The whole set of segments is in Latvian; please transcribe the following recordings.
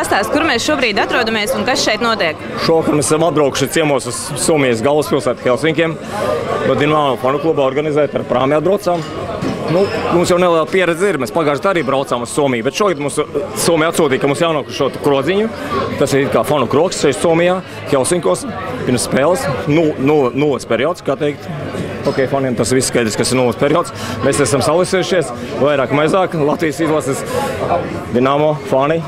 pastāst, kur mēs šobrīd atrodamies un kas šeit notiek? Šovakar mēs esam atbraukuši ciemos uz Somijas galvaspilsētu Helsinkiem. No Dinamo fanu kluba organizēt ar prāmi atbraucām. Mums jau neliela pieredze ir. Mēs pagājušajā arī braucām uz Somiju, bet šogad mums Somija atsūtīja, ka mums jānāk uz šo krodziņu. Tas ir kā fanu kroks šeit Somijā, Helsinkos, pirms spēles. Nulles periods, kā teikt. Ok, faniem tas viss skaidrs, kas ir nulles periods. Mēs esam salicējušies, vairāk mazāk. Latvijas izlases Dinamo fani.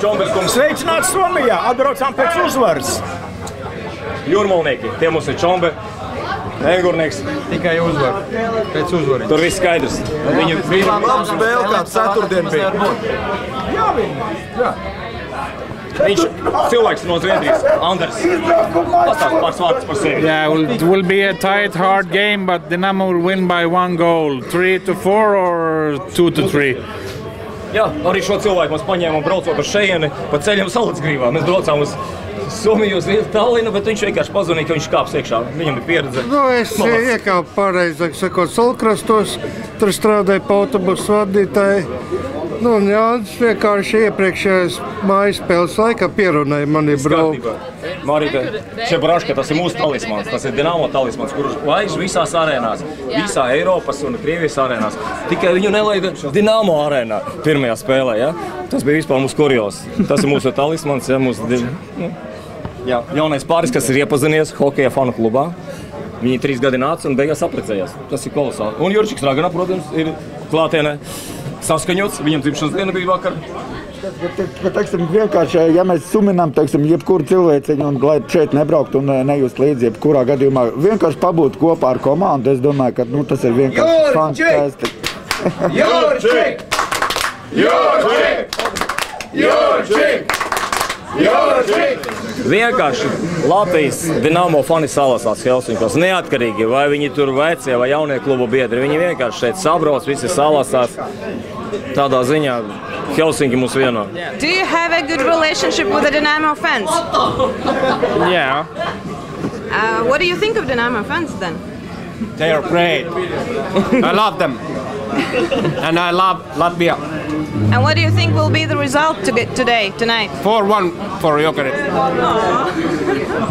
Čombers, sveicināts Somijā! Atbraucām pēc uzvaras! Jūrmalnieki, tie mums ir Čombe. Engurnieks. Tikai uzvar. Pēc uzvaras. Tur viss skaidrs. Viņu labu spēli kā ceturtdien bija. Jā. Viņš cilvēks no Zviedrijas, Anders. Pastāst pāris vārdus par sevi. Yeah, it will be a tight, hard game, but Dinamo will win by 1 goal. 3-4 or 2-3. Jā, arī šo cilvēku mēs paņēmām braucot uz šeieni pa ceļam Salacgrīvā. Mēs braucām uz Somiju, uz Tallinu, bet viņš vienkārši pazvanīja, ka viņš kāps iekšā. Viņam ir pieredze. Es iekāpu pareizāk sakot Salkrastos, tur strādāju pa autobusu vadītāju. Un Jānis vienkārši iepriekšējās mājas spēles laikā pierunāja mani braukt. Marita Čebraška, tas ir mūsu talismans, tas ir Dinamo talismans, kurš laiž visās arēnās, visā Eiropas un Krievijas arēnās. Tikai viņu nelaida Dinamo arēnā pirmajā spēlē, ja? Tas bija vispār mūsu kurios. Tas ir mūsu talismans, ja? Jā, jaunais pāris, kas ir iepazinies hokeja fanu klubā. Viņi 3 gadi nāca un beigās apprecējās. Tas ir kolosāli. Un Jurčiks Ragana, protams, ir klātienē saskaņots. Viņam dzimšanas diena bija vakar. Teiksim, vienkārši, ja mēs suminām, teiksim, jebkuru cilvēciņu un lai šeit nebraukt un nejust līdzi jebkurā gadījumā, vienkārši pabūt kopā ar komandu, es domāju, ka tas ir vienkārši fantastiski. Jurčik! Jurčik! Jurčik! Jurčik! Vienkārši Latvijas Dinamo fani salasās Helsinkos, neatkarīgi, vai viņi tur vecie vai jaunie klubu biedri. Viņi vienkārši šeit sabrauc, visi salasās. Tādā ziņā Helsinki mūs vieno. Do you have a good relationship with the Dinamo fans? Yeah. What do you think of Dinamo fans then? They are great. I love them. And I love Latvia. And what do you think will be the result tonight? 4-1 for Jokerit.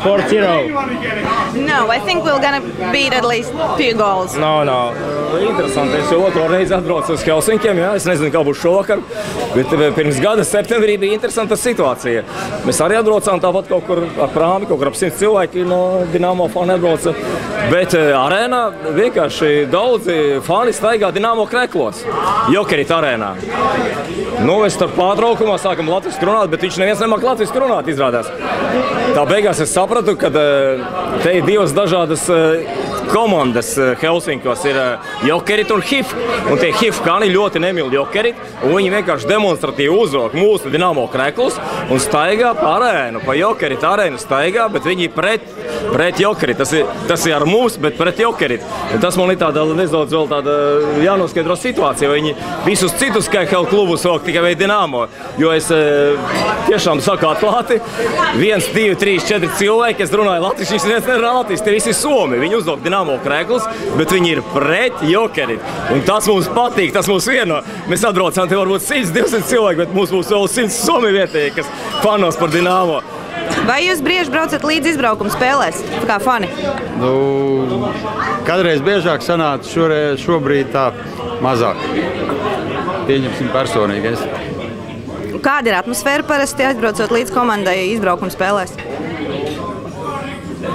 4-0. No, I think we're gonna beat at least 2 goals. No. Interesanti. Es jau otro reizi atbraucu uz Helsinkiem, jā. Es nezinu, kā būs šovakar, bet pirms gada septembrī bija interesanta situācija. Mēs arī atbraucām tāpat kaut kur ar prāmi, kaut kur ap 100 cilvēki no Dinamo fani atbrauca. Bet arēnā vienkārši daudzi fani staigā Dinamo kreklos. Jokerit arēnā. Mēs starp pārtraukumā sākam latviski runāt, bet viņš neviens nemāk latviski runāt, izrādās. Tā beigās es sapratu, ka te ir 2 dažādas komandas Helsinkos ir Jokerit un HIF. Un tie HIF kani ļoti nemīl Jokerit, un viņi vienkārši demonstratīvi uzrok mūsu Dinamo kreklus un staigā pa arēnu, pa Jokerit arēnu staigā, bet viņi pret Jokerit. Tas ir ar mums, bet pret Jokerit. Un tas man ir tāda nedaudz vēl tāda jānoskaidro situācija, vai viņi visus citus KHL klubus vēl tikai vai Dinamo. Jo es tiešām saku atklāti, 1, 2, 3, 4 cilvēki, es runāju latviski, viņš neviens nerunā latviski, tie visi Somi. Viņi uzdok Dinamo kreklus, bet viņi ir pret Jokerit. Un tas mums patīk, tas mums vieno. Mēs atbraucām, te varbūt 100, 200 cilvēki, bet mums būs vēl 100 Somi vietēji, kas fanos par Dinamo. Vai jūs bieži braucat līdz izbraukuma spēlēs, kā fani? Kādreiz biežāk sanāca, šobrīd tā mazāk. Pieņemsim personīgi. Kāda ir atmosfēra parasti aizbraucot līdz komandai izbraukuma spēlēs?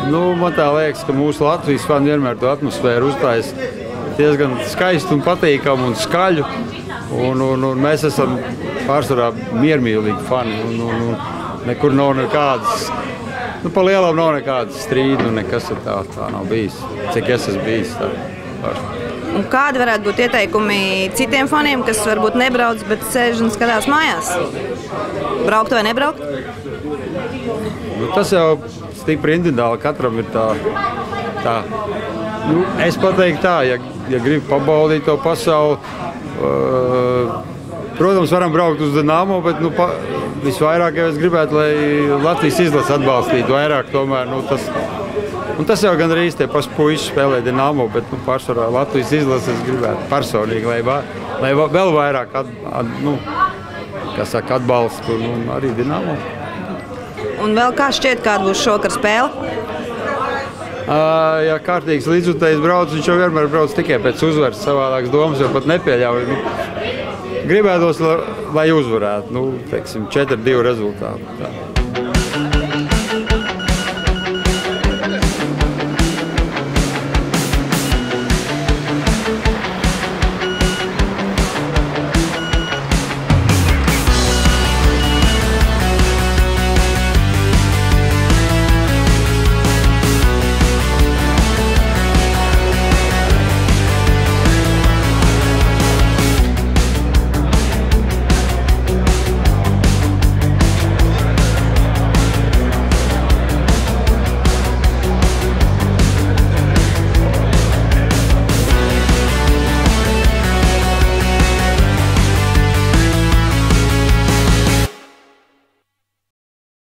Man tā liekas, ka mūsu Latvijas fani vienmēr to atmosfēru uztaisa diezgan skaistu un patīkamu un skaļu. Un mēs esam pārsvarā miermīlīgi fani. Nekur nav nekādas, pa lielam nav nekādas strīdu, nekas tā nav bijis. Cik es esmu bijis tā. Un kādi varētu būt ieteikumi citiem faniem, kas varbūt nebrauc, bet sēž un skatās mājās? Braukt vai nebraukt? Tas jau stipri individuāli, katram ir tā. Es pateiktu tā, ja grib pabaudīt to pasauli, protams, varam braukt uz Dinamo, bet visvairāk jau es gribētu, lai Latvijas izlase atbalstītu vairāk tomēr. Tas jau gan arī tie paši puiši spēlē Dinamo, bet pārsvarā Latvijas izlase es gribētu personīgi, lai vēl vairāk kā saka, atbalstu un arī Dinamo. Un vēl kā šķiet, kāda būs šovakar spēle? Ja kārtīgs līdzjutējs brauc, viņš jau vienmēr brauc tikai pēc uzvaras, savādākas domas jau pat nepieļauj. Gribētos, lai uzvarētu, 4-2 rezultātu. Tā.